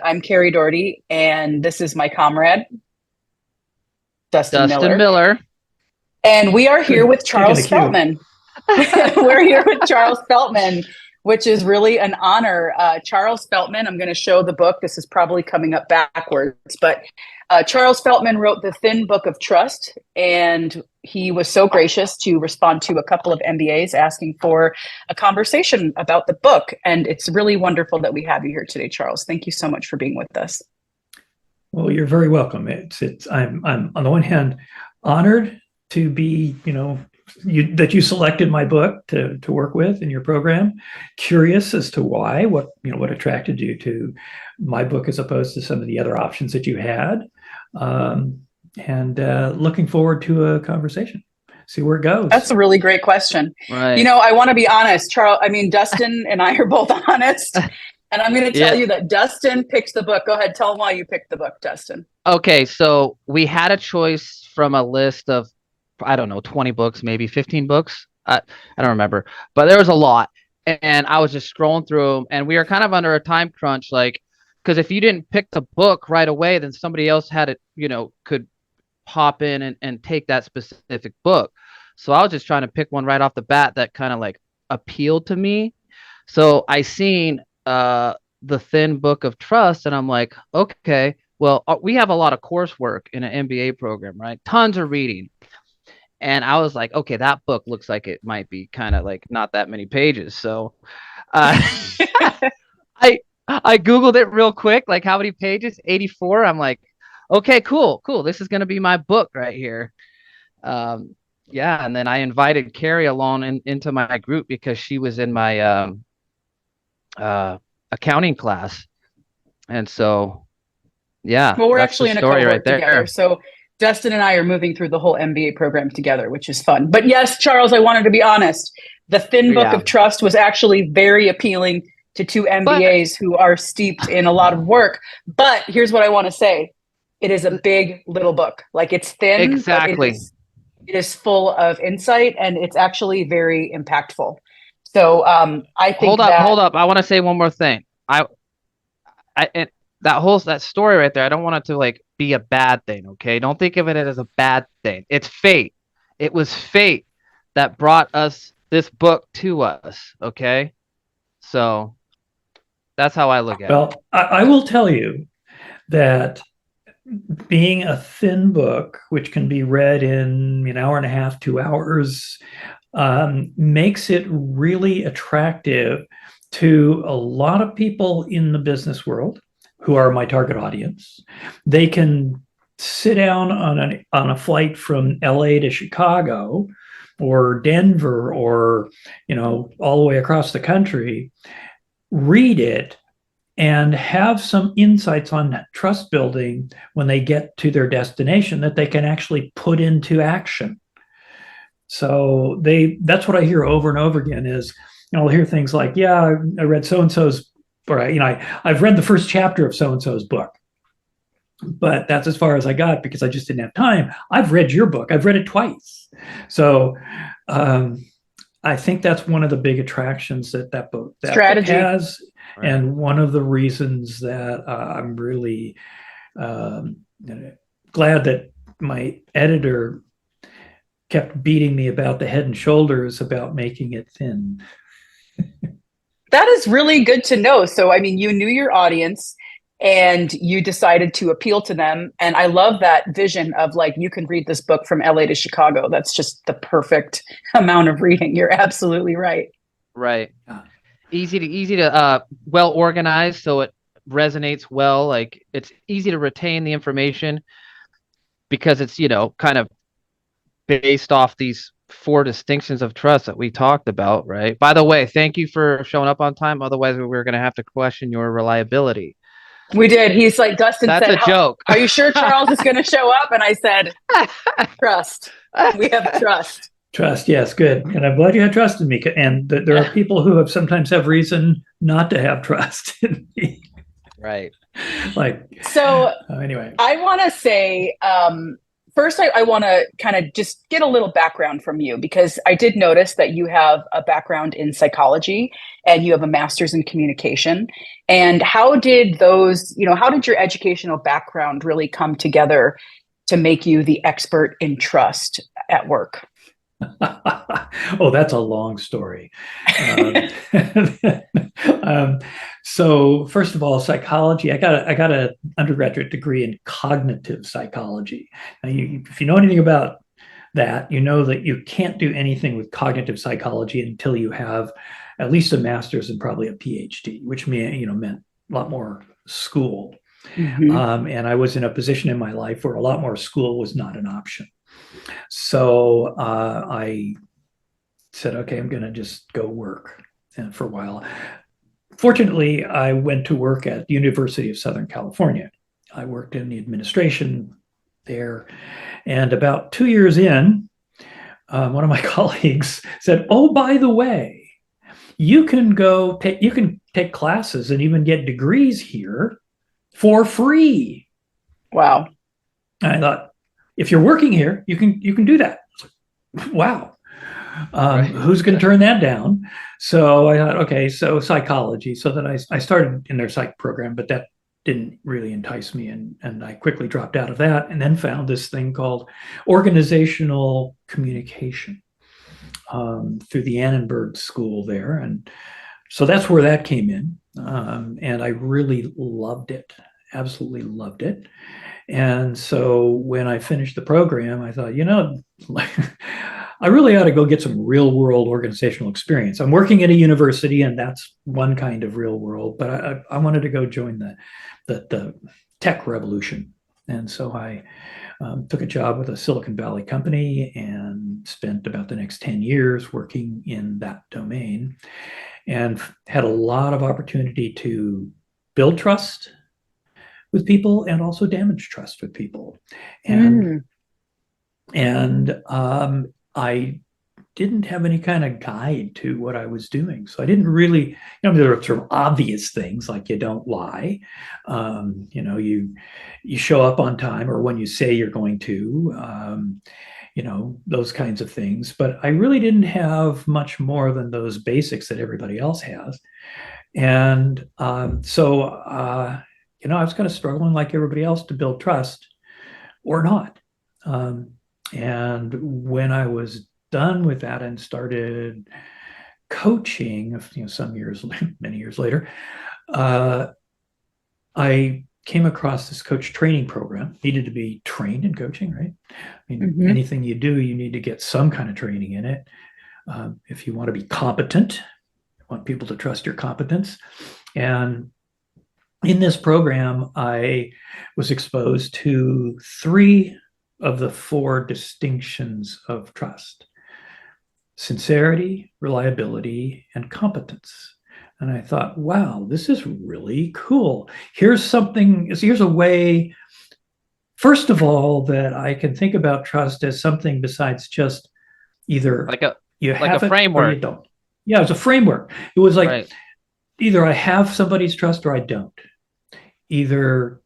I'm Kari Doherty, and this is my comrade, Dustin Dustin Miller. Miller. And we are here with Taking a Charles Feltman. We're here with Charles Feltman, which is really an honor. Charles Feltman, I'm going to show the book. This is probably coming up backwards, but Charles Feltman wrote The Thin Book of Trust, and he was so gracious to respond to a couple of MBAs asking for a conversation about the book. And it's really wonderful that we have you here today, Charles. Thank you so much for being with us. Well, you're very welcome. I'm on the one hand honored to be, that you selected my book to work with in your program. Curious as to why, what attracted you to my book as opposed to some of the other options that you had, and looking forward to a conversation. See where it goes. That's a really great question. Right. I want to be honest, Charles. Dustin and I are both honest. And I'm going to tell you that Dustin picked the book. Go ahead. Tell him why you picked the book, Dustin. Okay. So we had a choice from a list of, 20 books, maybe 15 books. I don't remember, but there was a lot. And I was just scrolling through them, and we were kind of under a time crunch, because if you didn't pick the book right away, then somebody else had it, could hop in and take that specific book. So I was just trying to pick one right off the bat that kind of appealed to me. So I seen The Thin Book of Trust, and I'm like, okay, well, we have a lot of coursework in an MBA program, right? Tons of reading. And I was like, okay, that book looks like it might be kind of not that many pages. So I Googled it real quick, how many pages? 84. I'm like, okay, cool. This is going to be my book right here. Yeah. And then I invited Kari along into my group because she was in my accounting class. And so, yeah. Well, we're actually in a cohort right there. together. So Dustin and I are moving through the whole MBA program together, which is fun. But yes, Charles, I wanted to be honest. The Thin Book of Trust was actually very appealing to two MBAs who are steeped in a lot of work. But here's what I want to say. It is a big little book. It's thin. Exactly. It is full of insight, and it's actually very impactful. So I think Hold up. I want to say one more thing. That story right there, I don't want it to be a bad thing, okay? Don't think of it as a bad thing. It's fate. It was fate that brought this book to us, okay? So that's how I look at it. Well, I will tell you that being a thin book, which can be read in an hour and a half, 2 hours, makes it really attractive to a lot of people in the business world who are my target audience. They can sit down on a flight from LA to Chicago or Denver or, all the way across the country, read it and have some insights on trust building when they get to their destination that they can actually put into action. So that's what I hear over and over again is, I'll hear things like, yeah, I read so-and-so's, or I've read the first chapter of so-and-so's book, but that's as far as I got because I just didn't have time. I've read your book. I've read it twice. So I think that's one of the big attractions that book has. Right. And one of the reasons that I'm really glad that my editor kept beating me about the head and shoulders about making it thin. That is really good to know. So, you knew your audience and you decided to appeal to them. And I love that vision of you can read this book from LA to Chicago. That's just the perfect amount of reading. You're absolutely right. Right. Easy to well organized. So it resonates well. It's easy to retain the information because it's, kind of based off these 4 distinctions of trust that we talked about, right? By the way, thank you for showing up on time. Otherwise, we were going to have to question your reliability. We did. He's like, Dustin That's said, a joke. Are you sure Charles is going to show up? And I said, trust. We have trust. Trust, yes, good. And I'm glad you had trust in me. And there are people who have reason not to have trust in me. Right. Anyway. I want to say, first, I want to kind of just get a little background from you, because I did notice that you have a background in psychology and you have a master's in communication. And how did those, how did your educational background really come together to make you the expert in trust at work? Oh, that's a long story. So first of all, psychology. I got an undergraduate degree in cognitive psychology. Now, if you know anything about that, you know that you can't do anything with cognitive psychology until you have at least a master's and probably a PhD, which meant a lot more school. Mm-hmm. And I was in a position in my life where a lot more school was not an option. So I said, okay, I'm going to just go work for a while. Fortunately, I went to work at the University of Southern California. I worked in the administration there. And about 2 years in, one of my colleagues said, oh, by the way, you can take classes and even get degrees here for free. Wow. And I thought, if you're working here, you can do that. Wow. Right. Who's going to turn that down? So I thought, okay, so psychology. So then I started in their psych program, but that didn't really entice me. And I quickly dropped out of that and then found this thing called organizational communication through the Annenberg School there. And so that's where that came in. And I really loved it, absolutely loved it. And so when I finished the program, I thought, I really ought to go get some real world organizational experience. I'm working at a university, and that's one kind of real world, but I wanted to go join the tech revolution. And so I took a job with a Silicon Valley company and spent about the next 10 years working in that domain, and had a lot of opportunity to build trust with people and also damage trust with people. And I didn't have any kind of guide to what I was doing. So I didn't really, there were sort of obvious things like you don't lie. You show up on time or when you say you're going to, those kinds of things. But I really didn't have much more than those basics that everybody else has. And I was kind of struggling like everybody else to build trust or not. And when I was done with that and started coaching, many years later, I came across this coach training program. Needed to be trained in coaching, right? Anything you do, you need to get some kind of training in it. If you want to be competent, you want people to trust your competence. And in this program, I was exposed to 3 of the 4 distinctions of trust: sincerity, reliability, and competence. And I thought, wow, this is really cool. Here's a way, first of all, that I can think about trust as something besides just either you have it framework. or you don't. Yeah, it's a framework. It was like, right. Either I have somebody's trust or I don't. Either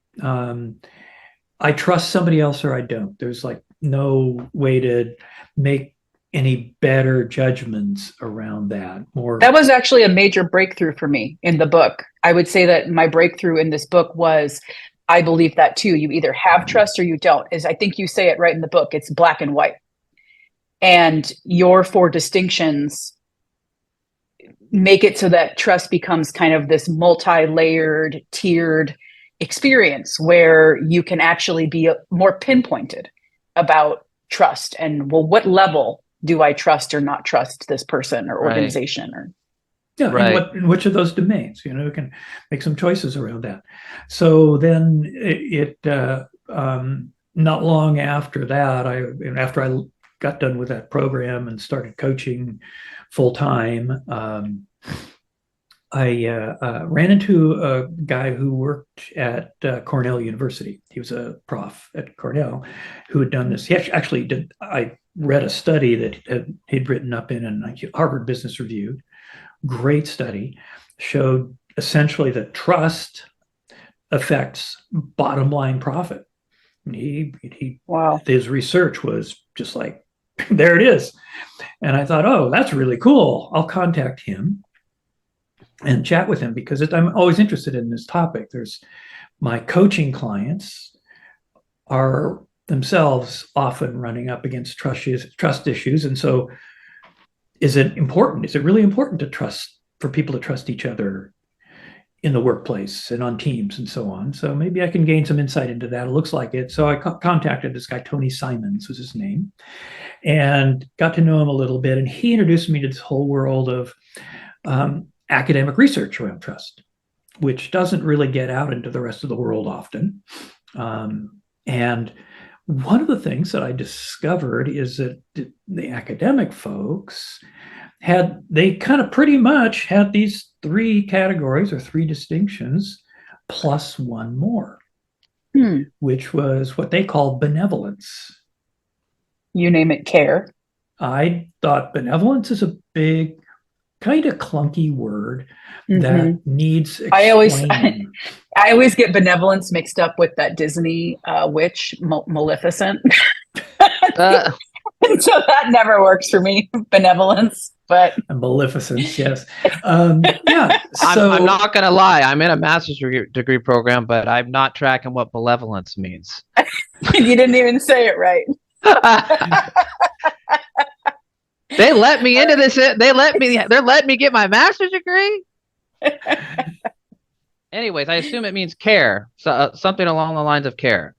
I trust somebody else or I don't. There's like no way to make any better judgments around that. That was actually a major breakthrough for me in the book. I would say that my breakthrough in this book was, I believe that too. You either have trust or you don't. I think you say it right in the book. It's black and white. And your 4 distinctions make it so that trust becomes kind of this multi-layered, tiered experience where you can actually be more pinpointed about trust and, well, what level do I trust or not trust this person or organization? In which of those domains, we can make some choices around that. So then not long after that, after I got done with that program and started coaching full time, I ran into a guy who worked at Cornell University. He was a prof at Cornell who had done this. He actually did. I read a study that he'd written up in Harvard Business Review. Great study, showed essentially that trust affects bottom line profit. Wow. His research was just like, there it is. And I thought, oh, that's really cool. I'll contact him and chat with him because I'm always interested in this topic. There's my coaching clients are themselves often running up against trust issues. And so is it important? Is it really important to trust, for people to trust each other in the workplace and on teams and so on? So maybe I can gain some insight into that. It looks like it. So I contacted this guy, Tony Simons was his name, and got to know him a little bit. And he introduced me to this whole world of academic research around trust, which doesn't really get out into the rest of the world often. And one of the things that I discovered is that the academic folks they kind of pretty much had these three categories or three distinctions plus one more, which was what they call benevolence. You name it, care. I thought benevolence is a big, kind of clunky word that needs explaining. I always get benevolence mixed up with that Disney witch, Maleficent. And so that never works for me, benevolence. But Maleficence, yes. Yeah. So I'm not going to lie. I'm in a master's degree program, but I'm not tracking what malevolence means. You didn't even say it right. They let me into this. They're letting me get my master's degree. Anyways, I assume it means care. So something along the lines of care.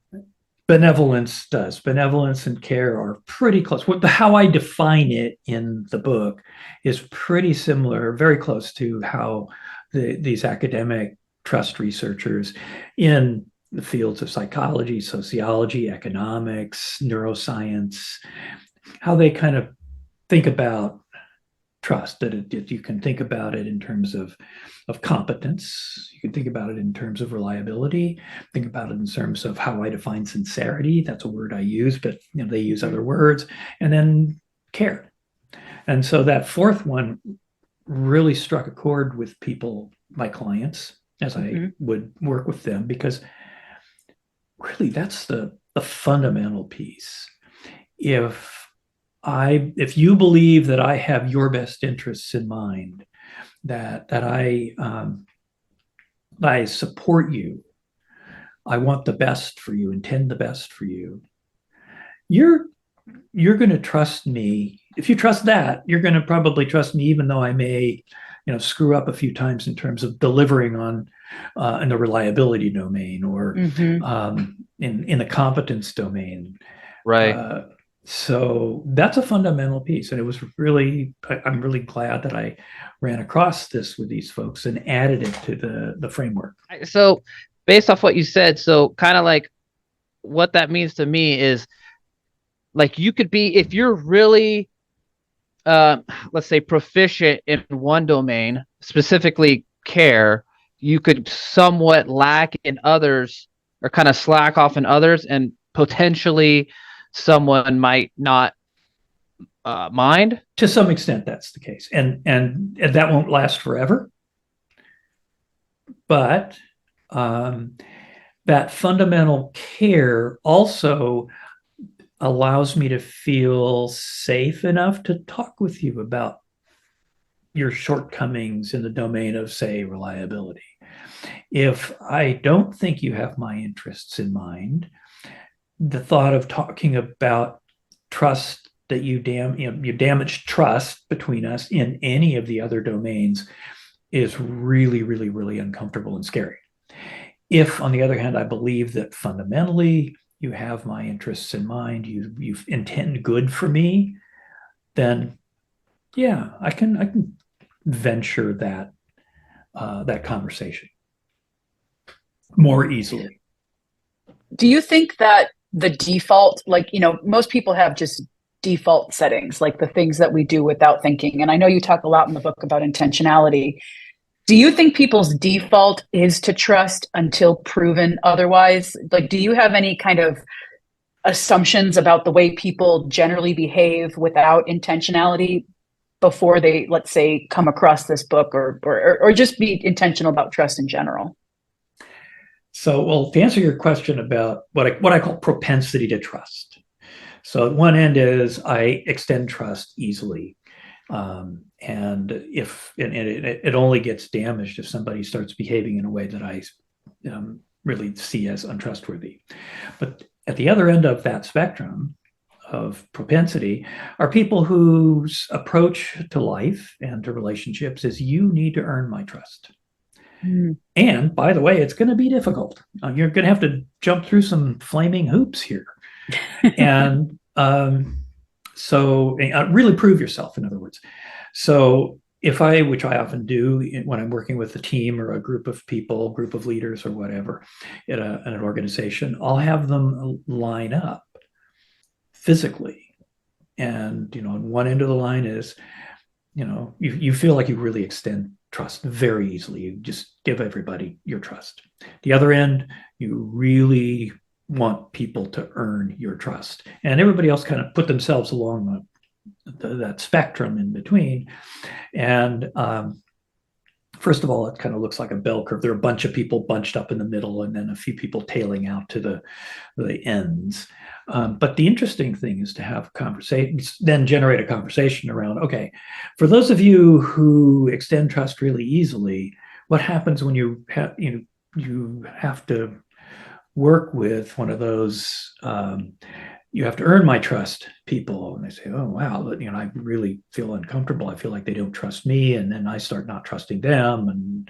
Benevolence does. Benevolence and care are pretty close. How I define it in the book is pretty similar, very close to how these academic trust researchers in the fields of psychology, sociology, economics, neuroscience, how they kind of think about trust. That you can think about it in terms of competence. You can think about it in terms of reliability. Think about it in terms of how I define sincerity. That's a word I use, but they use other words. And then care. And so that fourth one really struck a chord with people, my clients, as I would work with them, because really that's the fundamental piece. If you believe that I have your best interests in mind, that I support you, I want the best for you, intend the best for you, you're going to trust me. If you trust that, you're going to probably trust me, even though I may, screw up a few times in terms of delivering on in the reliability domain or in the competence domain. Right. So that's a fundamental piece. And it was I'm really glad that I ran across this with these folks and added it to the framework. So based off what you said, so kind of like what that means to me is like you could be, if you're really, let's say, proficient in one domain, specifically care, you could somewhat lack in others or kind of slack off in others, and potentially someone might not mind. To some extent, that's the case, and that won't last forever. But that fundamental care also allows me to feel safe enough to talk with you about your shortcomings in the domain of, say, reliability. If I don't think you have my interests in mind, the thought of talking about trust, that you damage trust between us in any of the other domains, is really, really, really uncomfortable and scary. If, on the other hand, I believe that fundamentally you have my interests in mind, you intend good for me, then yeah, I can venture that conversation more easily. Do you think that the default, most people have just default settings, like the things that we do without thinking? And I know you talk a lot in the book about intentionality. Do you think people's default is to trust until proven otherwise? Like, do you have any kind of assumptions about the way people generally behave without intentionality before they, let's say, come across this book or just be intentional about trust in general? So, well, to answer your question about what I call propensity to trust. So at one end is I extend trust easily. And it only gets damaged if somebody starts behaving in a way that I really see as untrustworthy. But at the other end of that spectrum of propensity are people whose approach to life and to relationships is you need to earn my trust. Mm. And by the way, it's going to be difficult. You're going to have to jump through some flaming hoops here. And so really prove yourself, in other words. So which I often do when I'm working with a team or a group of people, group of leaders or whatever in an organization, I'll have them line up physically. And, on one end of the line is, you feel like you really extend trust very easily. You just give everybody your trust. The other end, you really want people to earn your trust. And everybody else kind of put themselves along that spectrum in between. And first of all, it kind of looks like a bell curve. There are a bunch of people bunched up in the middle and then a few people tailing out to the ends. But the interesting thing is to have conversations, then generate a conversation around, okay, for those of you who extend trust really easily, what happens when you have to work with one of those you have to earn my trust people, and they say, oh wow, I really feel uncomfortable, I feel like they don't trust me, and then I start not trusting them, and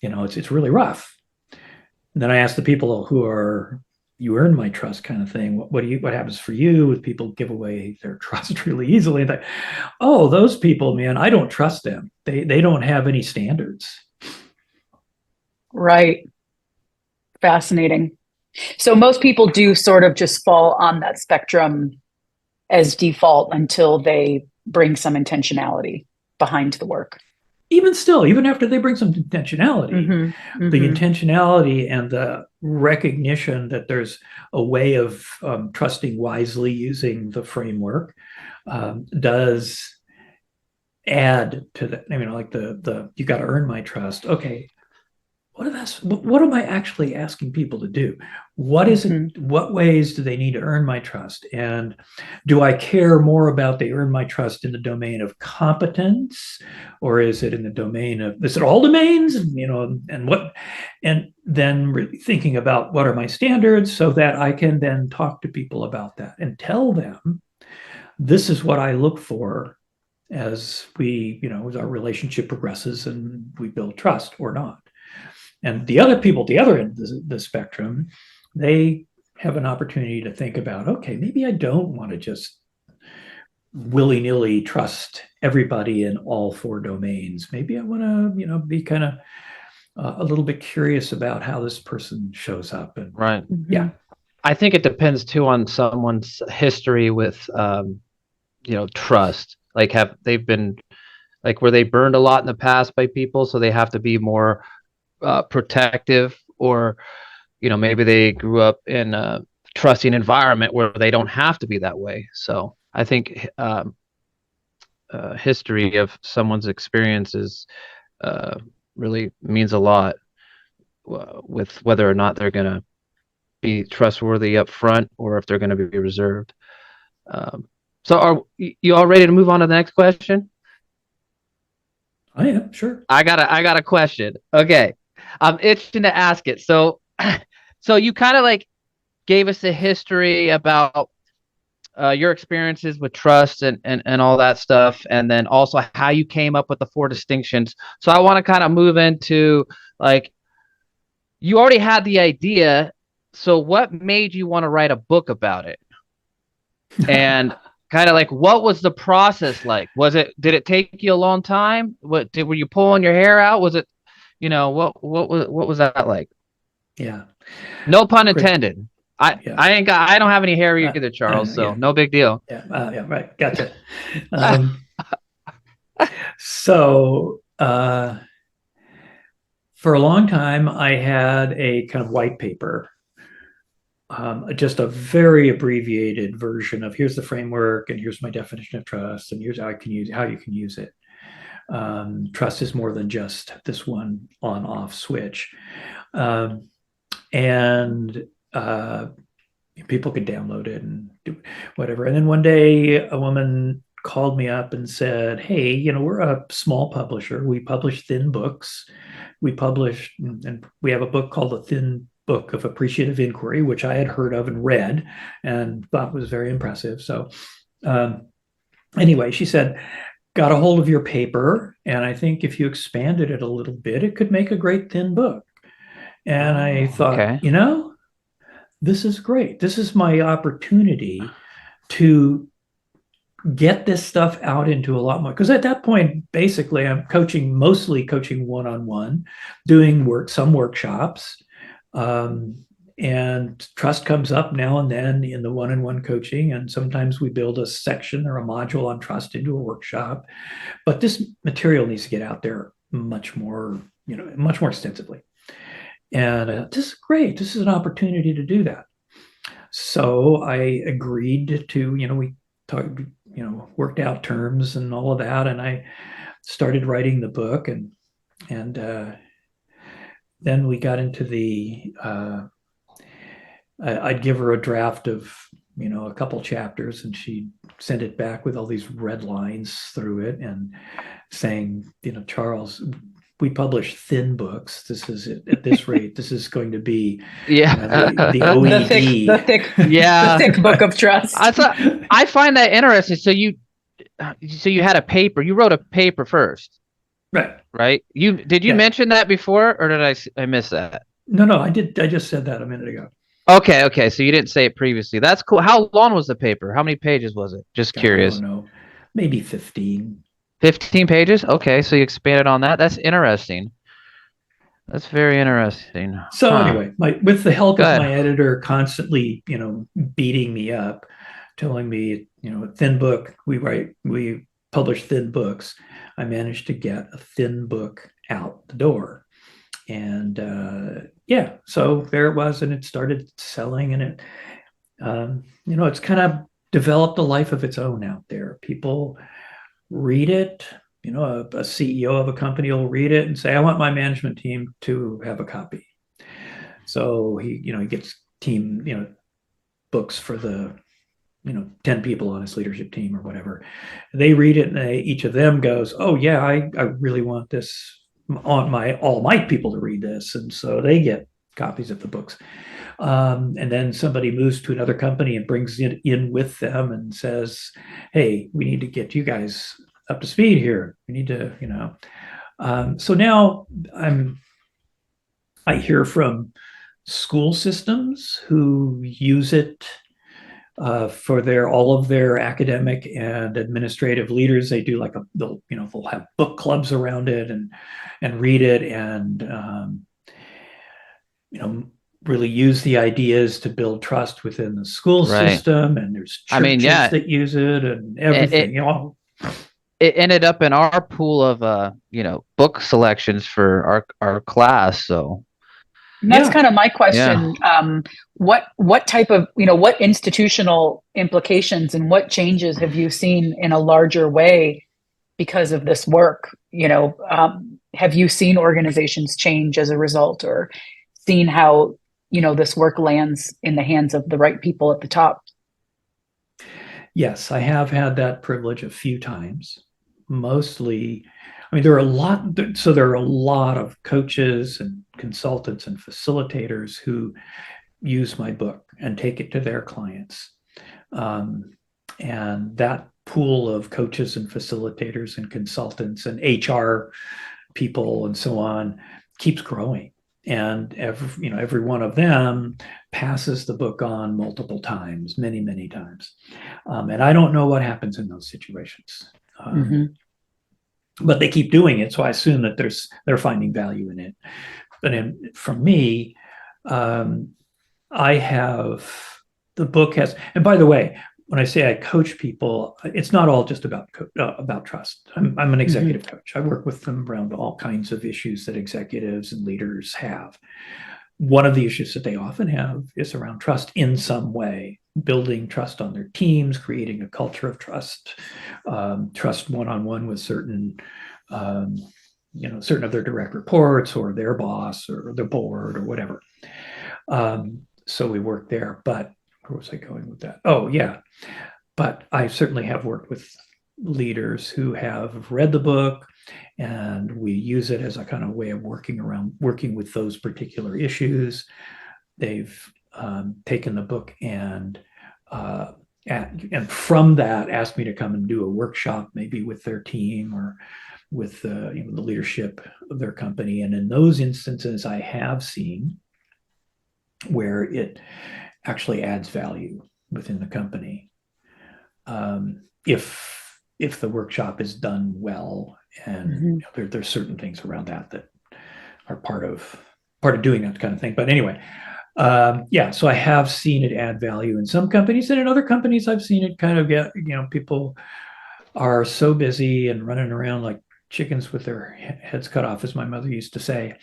it's really rough. And then I ask the people who are you earn my trust kind of thing, what happens for you with people give away their trust really easily? And oh, those people, man, I don't trust them, they don't have any standards. Right. Fascinating. So most people do sort of just fall on that spectrum as default until they bring some intentionality behind the work. Even after they bring some intentionality, Mm-hmm. the Mm-hmm. intentionality and the recognition that there's a way of trusting wisely using the framework does add to that. Like the you got to earn my trust. Okay, what am I actually asking people to do? What is it? What ways do they need to earn my trust? And do I care more about they earn my trust in the domain of competence, or is it in the domain of, is it all domains? And then really thinking about what are my standards so that I can then talk to people about that and tell them, this is what I look for as as our relationship progresses and we build trust or not. And the other people at the other end of the spectrum, they have an opportunity to think about, okay, maybe I don't want to just willy-nilly trust everybody in all four domains. Maybe I want to, be kind of a little bit curious about how this person shows up. And right. Yeah. I think it depends too on someone's history with, trust. Like, have they've been were they burned a lot in the past by people, so they have to be more protective, or maybe they grew up in a trusting environment where they don't have to be that way. So I think history of someone's experiences really means a lot with whether or not they're going to be trustworthy up front or if they're going to be reserved. So are you all ready to move on to the next question? I am, sure. I got a question. Okay. I'm itching to ask it. So you kind of gave us a history about your experiences with trust and all that stuff, and then also how you came up with the four distinctions. So I want to kind of move into you already had the idea. So what made you want to write a book about it? And kind of what was the process like? Did it take you a long time? Were you pulling your hair out? Was it, what was that like? Yeah. No pun intended. I don't have any hair either, Charles. So yeah. no big deal. Yeah. Right. Gotcha. So for a long time, I had a kind of white paper, just a very abbreviated version of here's the framework and here's my definition of trust and here's how you can use it. Trust is more than just this one on-off switch. and people could download it and do whatever. And then one day a woman called me up and said, hey, we're a small publisher. We publish thin books. And we have a book called The Thin Book of Appreciative Inquiry, which I had heard of and read and thought was very impressive. So anyway, she said, got a hold of your paper, and I think if you expanded it a little bit, it could make a great thin book. And I thought, Okay. this is great. This is my opportunity to get this stuff out into a lot more. Because at that point, basically, I'm mostly coaching one-on-one, doing some workshops. And trust comes up now and then in the one-on-one coaching. And sometimes we build a section or a module on trust into a workshop. But this material needs to get out there much more extensively. And this is great. This is an opportunity to do that. So I agreed to, we talked, worked out terms and all of that. And I started writing the book, and then we got into I'd give her a draft of, a couple chapters, and she'd send it back with all these red lines through it and saying, Charles, we publish thin books. This is it at this rate. This is going to be the OED. the thick book of trust. I find that interesting. So you had a paper. You wrote a paper first, right? Did you mention that before, or did I miss that? No, I did. I just said that a minute ago. Okay. So you didn't say it previously. That's cool. How long was the paper? How many pages was it? Just curious. I don't know. Maybe 15. 15 pages? Okay, so you expanded on that. That's interesting. That's very interesting. So anyway, with the help of my editor constantly, beating me up, telling me, thin book, we publish thin books, I managed to get a thin book out the door. And so there it was, and it started selling, and it, it's kind of developed a life of its own out there. People read it. A CEO of a company will read it and say, I want my management team to have a copy. So he gets team, books for the, 10 people on his leadership team or whatever. They read it, and each of them goes, oh yeah, I really want this on all my people to read this. And so they get copies of the books. And then somebody moves to another company and brings it in with them and says, hey, we need to get you guys up to speed here. We need to, so now I hear from school systems who use it for all of their academic and administrative leaders. They do they'll have book clubs around it and read it and really use the ideas to build trust within the school system. And there's churches that use it and everything. It ended up in our pool of book selections for our class. So that's kind of my question. What type of what institutional implications and what changes have you seen in a larger way because of this work? Have you seen organizations change as a result, or seen how this work lands in the hands of the right people at the top? Yes, I have had that privilege a few times. Mostly, there are a lot of coaches and consultants and facilitators who use my book and take it to their clients. And that pool of coaches and facilitators and consultants and HR people and so on keeps growing. And every one of them passes the book on multiple times, many, many times. And I don't know what happens in those situations. But they keep doing it, so I assume that they're finding value in it. But for me, the book has. And by the way, when I say I coach people, it's not all just about trust. I'm an executive coach. I work with them around all kinds of issues that executives and leaders have. One of the issues that they often have is around trust in some way, building trust on their teams, creating a culture of trust, trust one-on-one with certain of their direct reports or their boss or their board or whatever. So we worked there. But where was I going with that? Oh, yeah. But I certainly have worked with leaders who have read the book, and we use it as a kind of way of working with those particular issues. They've taken the book and from that asked me to come and do a workshop, maybe with their team or with the leadership of their company. And in those instances, I have seen where it actually adds value within the company. If the workshop is done well, and there's certain things around that are part of doing that kind of thing. But anyway, so I have seen it add value in some companies, and in other companies I've seen it kind of get, people are so busy and running around like chickens with their heads cut off, as my mother used to say,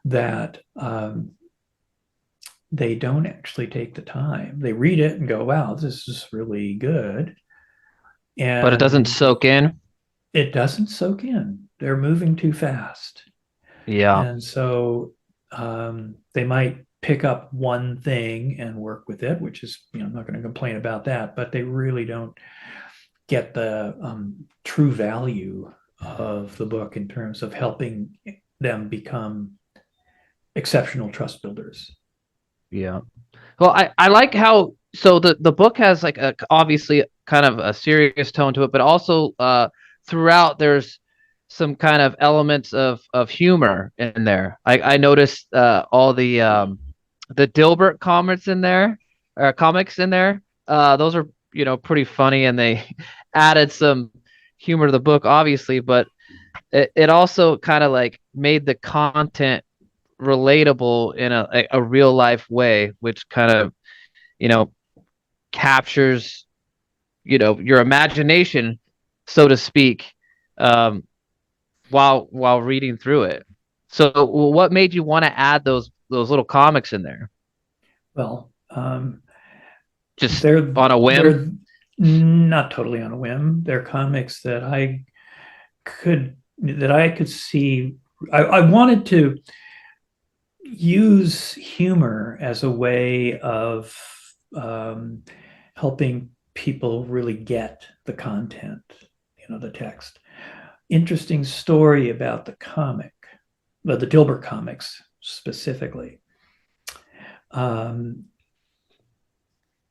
that they don't actually take the time. They read it and go, wow, this is really good. But it doesn't soak in. It doesn't soak in. They're moving too fast. Yeah. And so they might pick up one thing and work with it, which is, I'm not going to complain about that, but they really don't get the true value of the book in terms of helping them become exceptional trust builders. Yeah. Well, I like how, so the book has like obviously kind of a serious tone to it, but also throughout there's some kind of elements of humor in there. I noticed all the Dilbert comics in there, those are, pretty funny, and they added some humor to the book, obviously, but it also kind of like made the content relatable in a real life way, which kind of, captures, your imagination, so to speak, while reading through it. So what made you want to add those little comics in there? Well, just on a whim? They're not totally on a whim. They're comics that I could see. I wanted to use humor as a way of helping people really get the content, the text. Interesting story about the comic, the Dilbert comics specifically.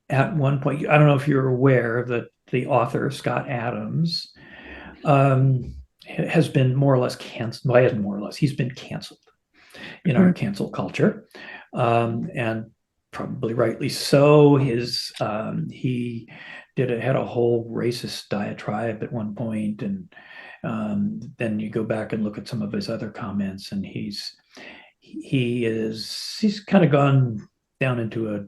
At one point, I don't know if you're aware that the author, Scott Adams, has been more or less canceled. Well, he hasn't more or less. He's been canceled in our cancel culture, and probably rightly so. He had a whole racist diatribe at one point, and then you go back and look at some of his other comments, and he's kind of gone down into a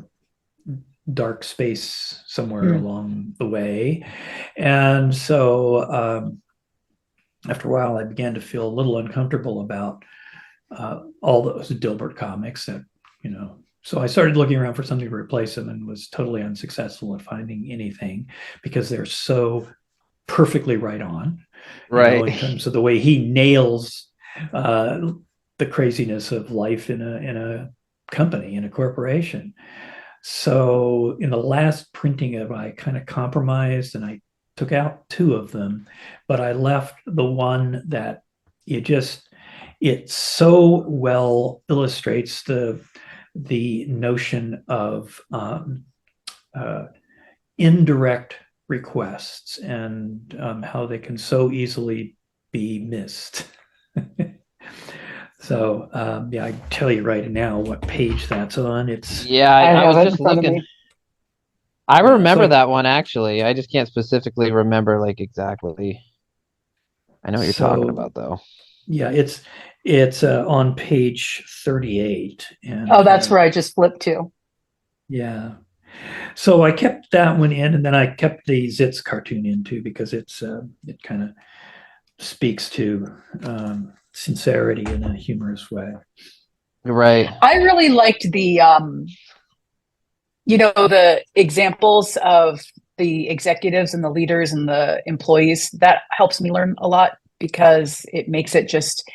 dark space somewhere along the way. And so after a while, I began to feel a little uncomfortable about all those Dilbert comics that, so I started looking around for something to replace them, and was totally unsuccessful at finding anything, because they're so perfectly right on, right, in terms of the way he nails the craziness of life in a company, in a corporation. So in the last printing of it, I kind of compromised, and I took out 2 of them, but I left the one that it so well illustrates the notion of indirect requests, and how they can so easily be missed. So I tell you right now what page that's on. I was just looking. I remember that one, actually. I just can't specifically remember like exactly. I know what you're talking about, though. Yeah, it's on page 38. And, that's where I just flipped to. Yeah. So I kept that one in, and then I kept the Zitz cartoon in too, because it kind of speaks to sincerity in a humorous way. Right. I really liked the the examples of the executives and the leaders and the employees. That helps me learn a lot, because it makes it just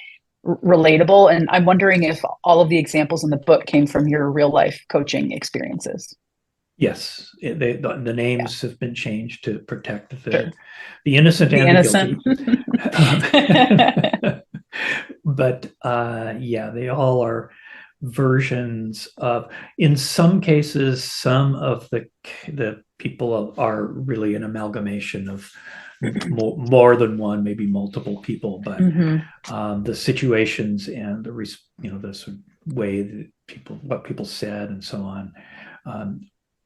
relatable. And I'm wondering if all of the examples in the book came from your real life coaching experiences. Yes, the names have been changed to protect Sure. the innocent The and innocent. the guilty. But yeah, they all are versions of. In some cases, some of the people are really an amalgamation of more than one, maybe multiple people. But the situations and the sort of way that what people said and so on.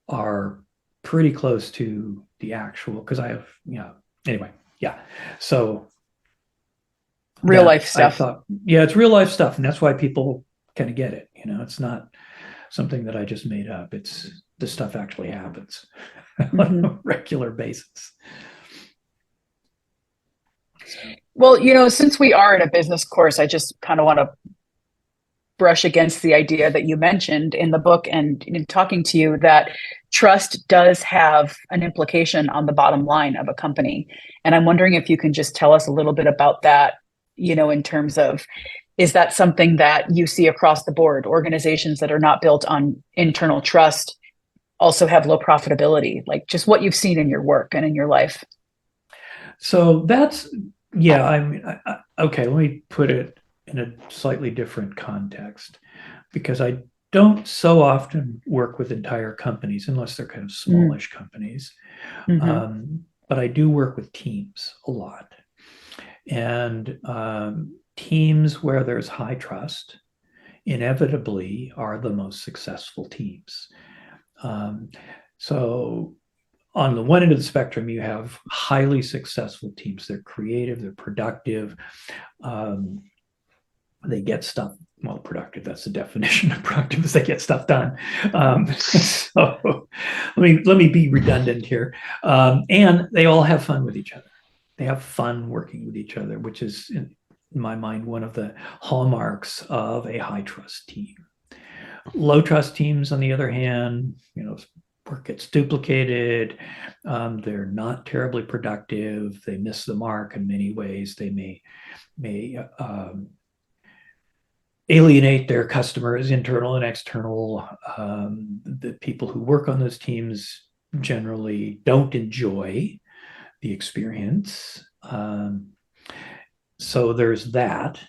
Are pretty close to the actual, because I have, anyway, yeah. So real life stuff. I thought, yeah, it's real life stuff. And that's why people kind of get it. It's not something that I just made up. It's the stuff actually happens on a regular basis. Well, since we are in a business course, I just kind of want to brush against the idea that you mentioned in the book and in talking to you, that trust does have an implication on the bottom line of a company. And I'm wondering if you can just tell us a little bit about that, in terms of, is that something that you see across the board? Organizations that are not built on internal trust also have low profitability, like just what you've seen in your work and in your life. So that's, okay, let me put it in a slightly different context, because I don't so often work with entire companies unless they're kind of smallish companies. But I do work with teams a lot. And teams where there's high trust inevitably are the most successful teams. So on the one end of the spectrum, you have highly successful teams. They're creative, they're productive. They get stuff, productive, that's the definition of productive, is they get stuff done. So let me be redundant here. And they all have fun with each other. They have fun working with each other, which is, in my mind, one of the hallmarks of a high trust team. Low trust teams, on the other hand, work gets duplicated. They're not terribly productive. They miss the mark in many ways. They may alienate their customers, internal and external. The people who work on those teams generally don't enjoy the experience. So there's that.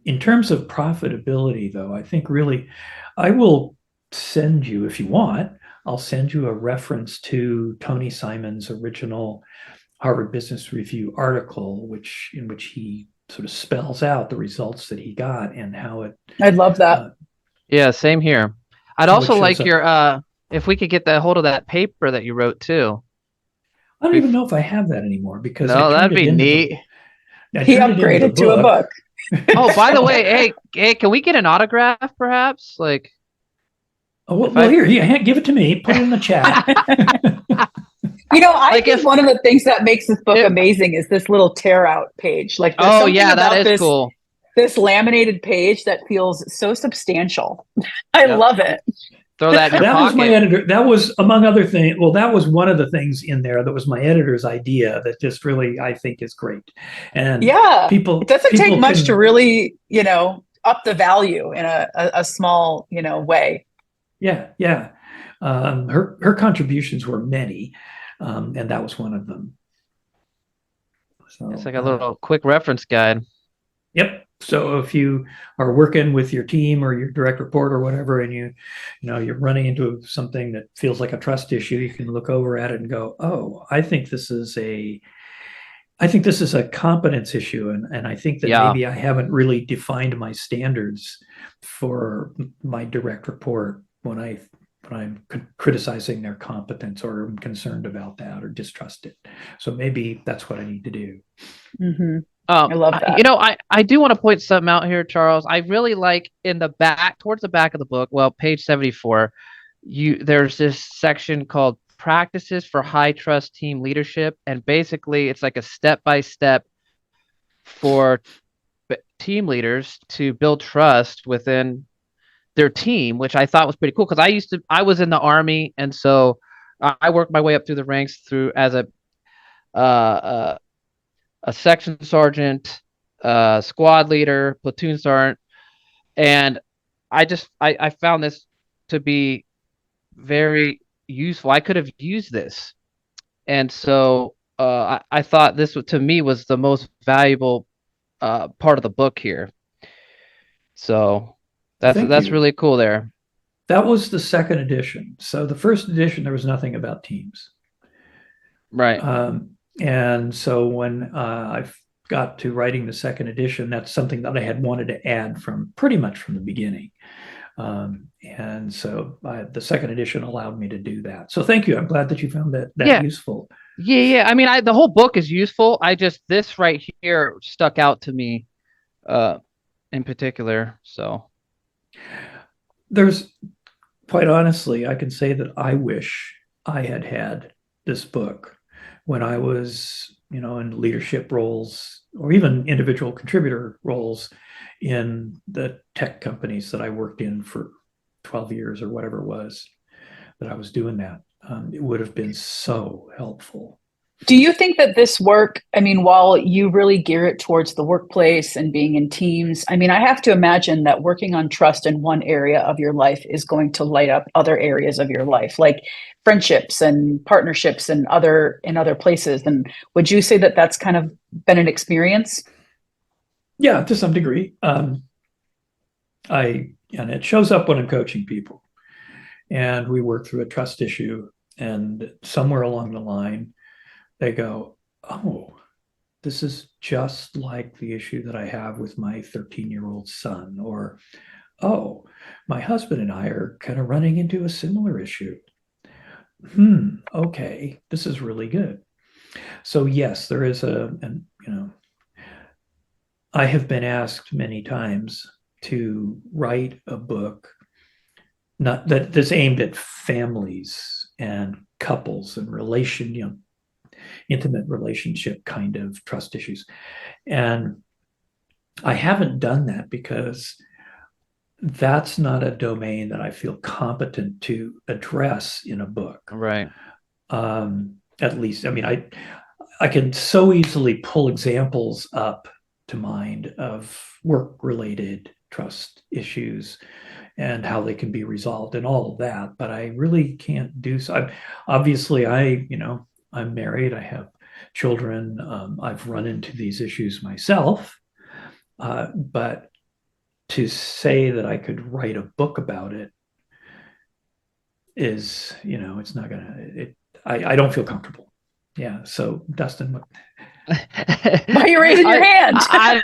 In terms of profitability, though, I think really, I will send you, if you want, I'll send you a reference to Tony Simon's original Harvard Business Review article, in which he sort of spells out the results that he got and how it. I'd love that. Yeah, same here. I'd also like your, if we could get the hold of that paper that you wrote too. I don't even know if I have that anymore, because that'd be neat. He upgraded to a book. Oh, by the way, hey, can we get an autograph, perhaps? Like, here, give it to me. Put it in the chat. I think one of the things that makes this book amazing is this little tear out page. Like, that is cool. This laminated page that feels so substantial. I love it. Throw that in your pocket. Was my editor. That was, among other things. Well, that was one of the things in there that was my editor's idea that just really, I think, is great. And it doesn't take much to really, up the value in a small, way. Yeah. Her contributions were many, and that was one of them. So it's like a little quick reference guide. Yep. So if you are working with your team or your direct report or whatever, and you're running into something that feels like a trust issue, you can look over at it and go, "Oh, I think this is a competence issue, and I think that maybe I haven't really defined my standards for my direct report when I'm criticizing their competence, or I'm concerned about that or distrust it. So maybe that's what I need to do." Mm-hmm. I love that. I do want to point something out here, Charles. I really like towards the back of the book, page 74, there's this section called Practices for High Trust Team Leadership. And basically it's like a step-by-step for team leaders to build trust within their team, which I thought was pretty cool, because I was in the Army, and so I worked my way up through the ranks as a section sergeant, squad leader, platoon sergeant, and I found this to be very useful. I could have used this, and so I thought this to me was the most valuable part of the book here. So Thank that's you. really cool there. That was the second edition. So the first edition, there was nothing about teams. Right. And so when I got to writing the second edition, that's something that I had wanted to add from pretty much from the beginning. And so the second edition allowed me to do that. So thank you. I'm glad that you found that Yeah. useful. Yeah. I mean, the whole book is useful. This right here stuck out to me in particular. So there's quite honestly, I can say that I wish I had had this book when I was, in leadership roles or even individual contributor roles in the tech companies that I worked in for 12 years or whatever it was that I was doing that. It would have been so helpful. Do you think that this work, I mean, while you really gear it towards the workplace and being in teams, I mean, I have to imagine that working on trust in one area of your life is going to light up other areas of your life, like friendships and partnerships and other places. And would you say that that's kind of been an experience? Yeah, to some degree. And it shows up when I'm coaching people, and we work through a trust issue, and somewhere along the line, they go, oh, this is just like the issue that I have with my 13-year-old son, or, oh, my husband and I are kind of running into a similar issue. Okay, this is really good. So yes, there is I have been asked many times to write a book not that's aimed at families and couples and intimate relationship kind of trust issues. And I haven't done that because that's not a domain that I feel competent to address in a book. Right. At least, I mean, I can so easily pull examples up to mind of work-related trust issues and how they can be resolved and all of that, but I really can't do so. Obviously, I'm married, I have children, I've run into these issues myself, but to say that I could write a book about it is, it's not I don't feel comfortable. Yeah. So Dustin, what? Why are you raising your hand? I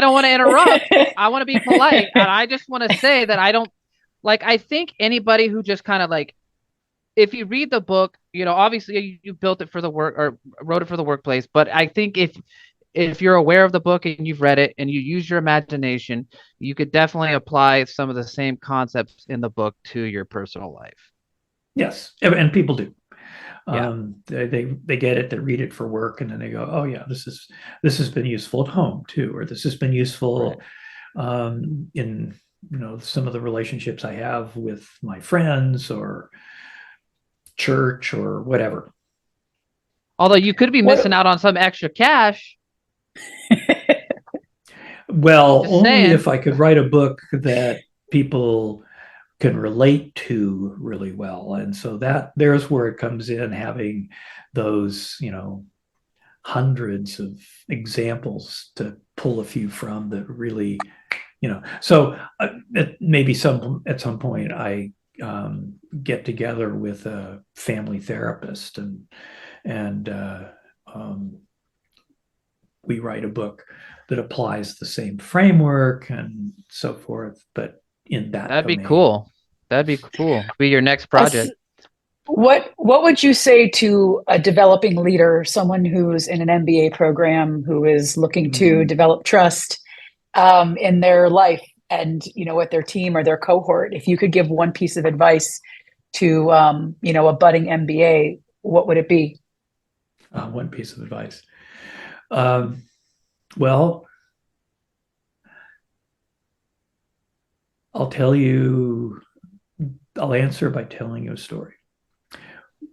don't want to interrupt. I want to be polite. And I just want to say that I think anybody who just kind of if you read the book, obviously you built it for the work or wrote it for the workplace. But I think if you're aware of the book and you've read it and you use your imagination, you could definitely apply some of the same concepts in the book to your personal life. Yes. And people do. Yeah. They get it, they read it for work, and then they go, oh yeah, this has been useful at home too, or this has been useful in some of the relationships I have with my friends or church or whatever. Although you could be missing out on some extra cash. Well, only if I could write a book that people can relate to really well. And so there's where it comes in, having those, hundreds of examples to pull a few from that really, so maybe at some point I get together with a family therapist and we write a book that applies the same framework and so forth, but in that That'd domain. Be cool. That'd be cool. Be your next project. What would you say to a developing leader, someone who's in an MBA program, who is looking to develop trust in their life and, with their team or their cohort? If you could give one piece of advice to, a budding MBA, what would it be? One piece of advice. Well, I'll answer by telling you a story.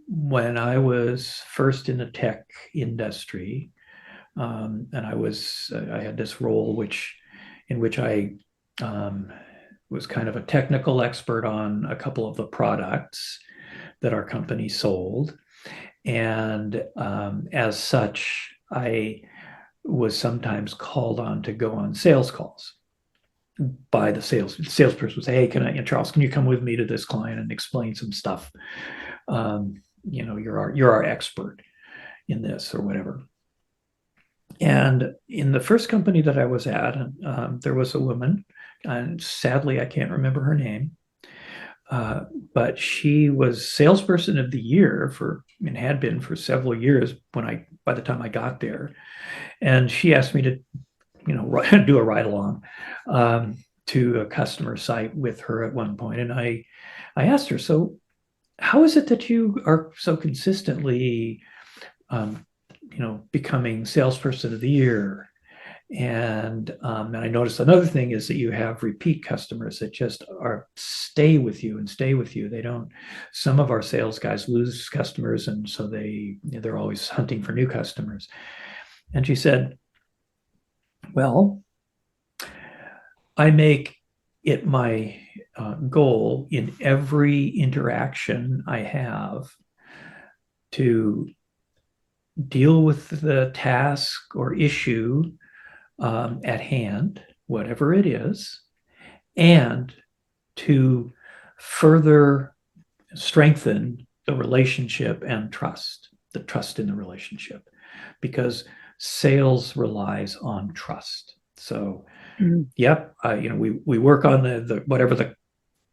When I was first in the tech industry, And I had this role in which I was kind of a technical expert on a couple of the products that our company sold. And as such, I was sometimes called on to go on sales calls by the salesperson would say, hey, Charles, can you come with me to this client and explain some stuff? You're our expert in this or whatever. And in the first company that I was at, there was a woman, and sadly, I can't remember her name, but she was salesperson of the year and had been for several years by the time I got there. And she asked me to, do a ride along to a customer site with her at one point. And I asked her, so how is it that you are so consistently, becoming salesperson of the year? And I noticed another thing is that you have repeat customers that just stay with you and stay with you. They don't. Some of our sales guys lose customers, and so they're always hunting for new customers. And she said, well, I make it my goal in every interaction I have to deal with the task or issue at hand, whatever it is, and to further strengthen the relationship and the trust in the relationship, because sales relies on trust. So, yep, we work on the whatever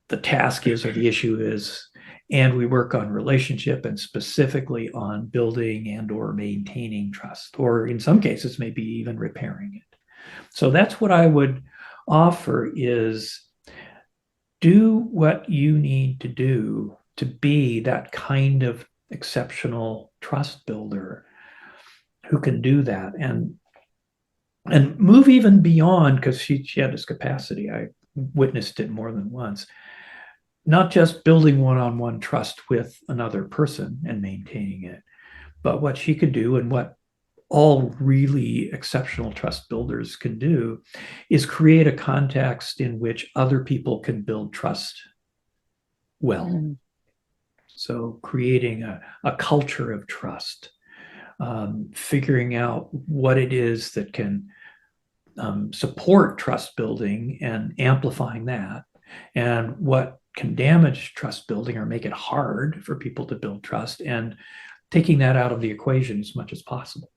the task is or the issue is, and we work on relationship and specifically on building and or maintaining trust, or in some cases, maybe even repairing it. So that's what I would offer is do what you need to do to be that kind of exceptional trust builder who can do that and move even beyond, because she had this capacity. I witnessed it more than once. Not just building one-on-one trust with another person and maintaining it, but what she could do and what all really exceptional trust builders can do is create a context in which other people can build trust well. So creating a culture of trust, figuring out what it is that can support trust building and amplifying that, and what can damage trust building or make it hard for people to build trust, and taking that out of the equation as much as possible.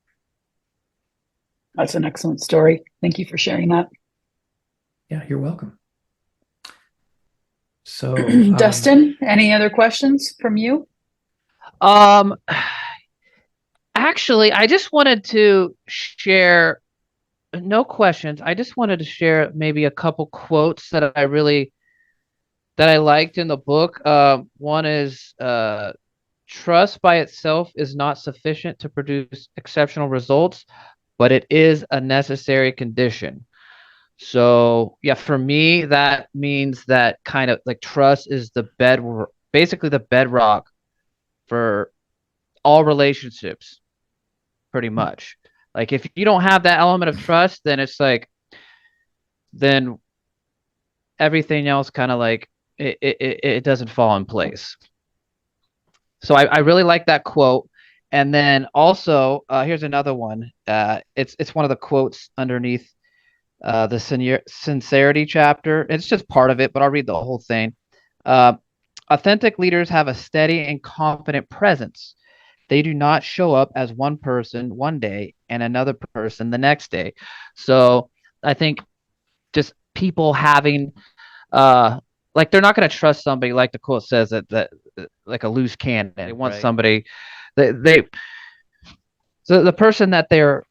That's an excellent story. Thank you for sharing that. Yeah, you're welcome. So, Dustin, any other questions from you? Actually, I just wanted to share, no questions. I just wanted to share maybe a couple quotes that I liked in the book. One is, trust by itself is not sufficient to produce exceptional results, but it is a necessary condition. So yeah, for me, that means that kind of like trust is basically the bedrock for all relationships, pretty much. Like if you don't have that element of trust, then it's like, then everything else kind of like it doesn't fall in place. So I really like that quote. And then also, here's another one. It's one of the quotes underneath the sincerity chapter. It's just part of it, but I'll read the whole thing. Authentic leaders have a steady and confident presence. They do not show up as one person one day and another person the next day. So I think just people having like they're not going to trust somebody, like the quote says, that like a loose cannon. They want somebody so the person that they're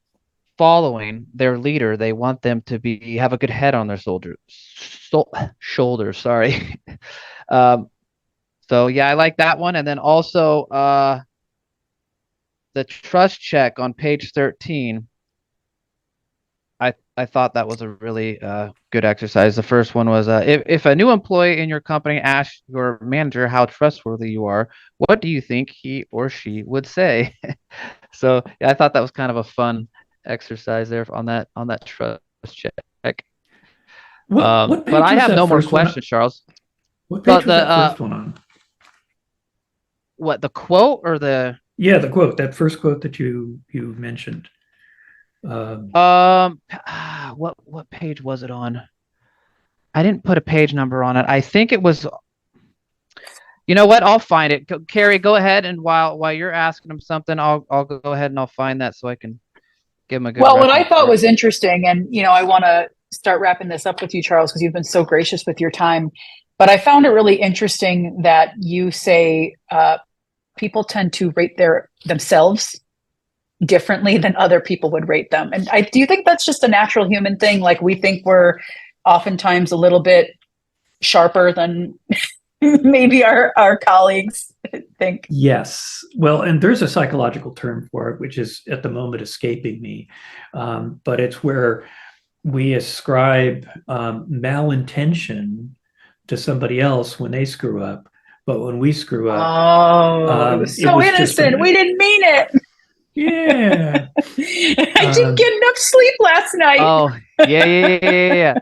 following, their leader, they want them to have a good head on their shoulders. Sorry. So yeah, I like that one. And then also the trust check on page 13. I thought that was a really good exercise. The first one was if a new employee in your company asks your manager how trustworthy you are, what do you think he or she would say? So yeah, I thought that was kind of a fun exercise there on that trust check. What page but I was have that no more first one? questions, Charles. What page was The that first one on? What, the quote or the? Yeah, the quote, that first quote that you mentioned. What page was it on? I didn't put a page number on it. I think it was. You know what? I'll find it. Kari, go ahead, and while you're asking him something, I'll go ahead and I'll find that so I can give him a good. Well, what I reference thought for it. was interesting, and I want to start wrapping this up with you, Charles, because you've been so gracious with your time. But I found it really interesting that you say people tend to rate themselves differently than other people would rate them. And do you think that's just a natural human thing? Like, we think we're oftentimes a little bit sharper than maybe our colleagues think. Yes. Well, and there's a psychological term for it, which is at the moment escaping me. But it's where we ascribe malintention to somebody else when they screw up. But when we screw up, It was so innocent. We didn't mean it. Yeah. I didn't get enough sleep last night. Oh, yeah.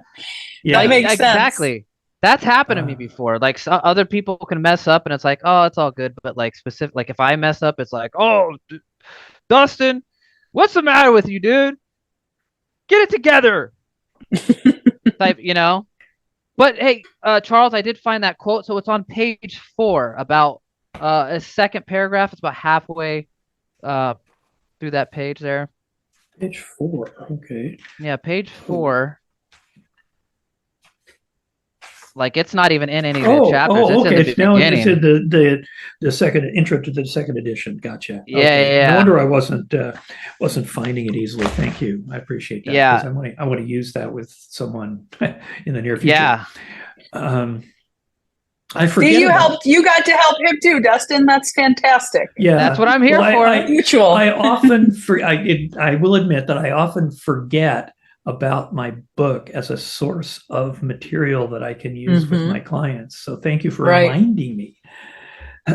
That makes sense. Exactly. That's happened to me before. Like, other people can mess up, and it's like, oh, it's all good. But like specific, like if I mess up, it's like, oh, Dustin, what's the matter with you, dude? Get it together. Type, But hey, Charles, I did find that quote. So it's on page 4, about a second paragraph. It's about halfway through that page there. Page 4. Okay. Yeah, page 4. Like, it's not even in any of the chapters. It's okay. in the Now beginning. it's in the second intro to the second edition. Gotcha. Yeah, okay. yeah. No wonder I wasn't finding it easily. Thank you. I appreciate that. Yeah. I want to use that with someone in the near future. Yeah. I forget. You got to help him too, Dustin. That's fantastic. Yeah, that's what I'm here for. Mutual. I often, I will admit that I often forget about my book as a source of material that I can use with my clients. So thank you for reminding me.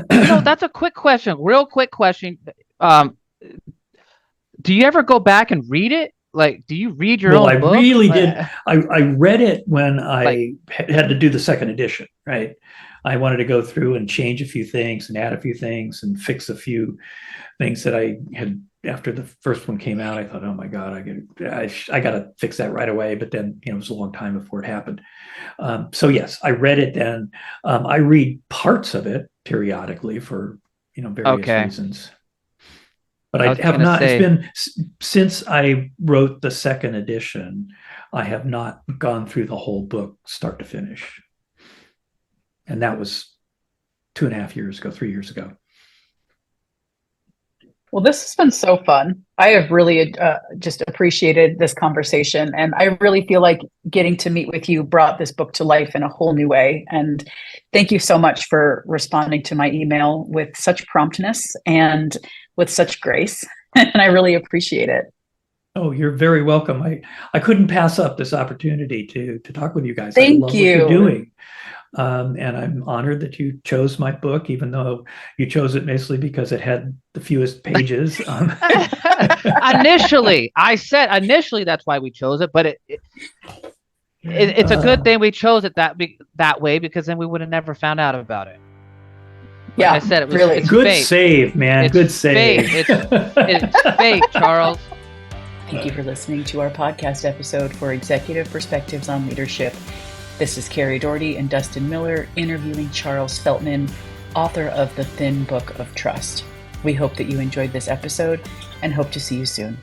That's a quick question. Real quick question. Do you ever go back and read it? Like, do you read your own book? I really did. I read it when I had to do the second edition, right? I wanted to go through and change a few things and add a few things and fix a few things that I had after the first one came out. I thought, oh my God, I got to fix that right away. But then, it was a long time before it happened. So yes, I read it then. I read parts of it periodically for, various reasons. But I have not, it's been since I wrote the second edition, I have not gone through the whole book start to finish. And that was 2.5 years ago, 3 years ago. Well, this has been so fun. I have really just appreciated this conversation. And I really feel like getting to meet with you brought this book to life in a whole new way. And thank you so much for responding to my email with such promptness and with such grace. And I really appreciate it. Oh, you're very welcome. I couldn't pass up this opportunity to talk with you guys. Thank you. What you're doing. And I'm honored that you chose my book, even though you chose it mostly because it had the fewest pages. Initially, that's why we chose it, but it's a good thing we chose it that way, because then we would have never found out about it. Like I said, it's good fate. Save, man. It's good save. It's fate, Charles. Thank you for listening to our podcast episode for Executive Perspectives on Leadership. This is Kari Doherty and Dustin Miller interviewing Charles Feltman, author of The Thin Book of Trust. We hope that you enjoyed this episode and hope to see you soon.